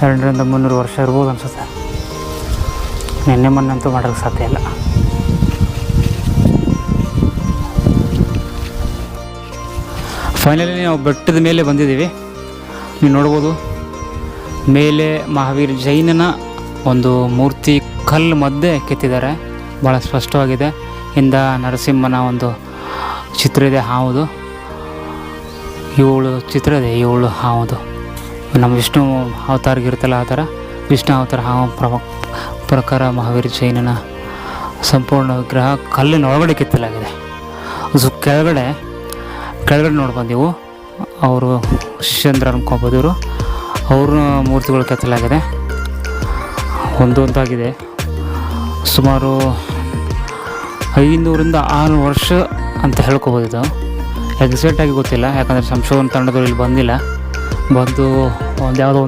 200-300 ವರ್ಷ ಇರ್ಬೋದು ಅನ್ಸುತ್ತೆ. ನಿನ್ನೆ ಮೊನ್ನಂತೂ ಮಾಡೋಕ್ಕೆ ಸಾಧ್ಯ ಇಲ್ಲ. ಫೈನಲಿ ನಾವು ಬೆಟ್ಟದ ಮೇಲೆ ಬಂದಿದ್ದೀವಿ. ನೀವು ನೋಡ್ಬೋದು ಮೇಲೆ ಮಹಾವೀರ ಜೈನನ ಒಂದು ಮೂರ್ತಿ ಕಲ್ಲು ಮಧ್ಯೆ ಕೆತ್ತಿದ್ದಾರೆ, ಭಾಳ ಸ್ಪಷ್ಟವಾಗಿದೆ. ಹಿಂದೆ ನರಸಿಂಹನ ಒಂದು ಚಿತ್ರ ಇದೆ, ಹಾವುದು 7 ಚಿತ್ರ ಇದೆ, 7 ಹಾವುದು. ನಮ್ಮ ವಿಷ್ಣು ಅವತಾರಗಿರುತ್ತಲ್ಲ ಆ ಥರ ವಿಷ್ಣು ಅವತಾರ ಹಾವು ಪ್ರಕಾರ ಮಹಾವೀರ ಜೈನನ ಸಂಪೂರ್ಣ ವಿಗ್ರಹ ಕಲ್ಲಿನ ಒಳಗಡೆ ಕೆತ್ತಲಾಗಿದೆ. ಸೊ ಕೆಳಗಡೆ ನೋಡ್ಬಂದೆವು, ಅವರು ಶಿಷ್ಯಂದ್ರ ಅನ್ಕೊಬೋದು. ಇವರು ಅವ್ರ ಮೂರ್ತಿಗಳು ಕೆತ್ತಲಾಗಿದೆ, ಒಂದೊಂದಾಗಿದೆ. ಸುಮಾರು 500-600 ವರ್ಷ ಅಂತ ಹೇಳ್ಕೊಬೋದು. ಇದು ಎಕ್ಸಾಕ್ಟಾಗಿ ಗೊತ್ತಿಲ್ಲ, ಯಾಕಂದರೆ ಸಂಶೋಧನಾ ತಂಡದವರು ಇಲ್ಲಿ ಬಂದಿಲ್ಲ. ಬಂದು ಯಾವುದೋ ಒಂದು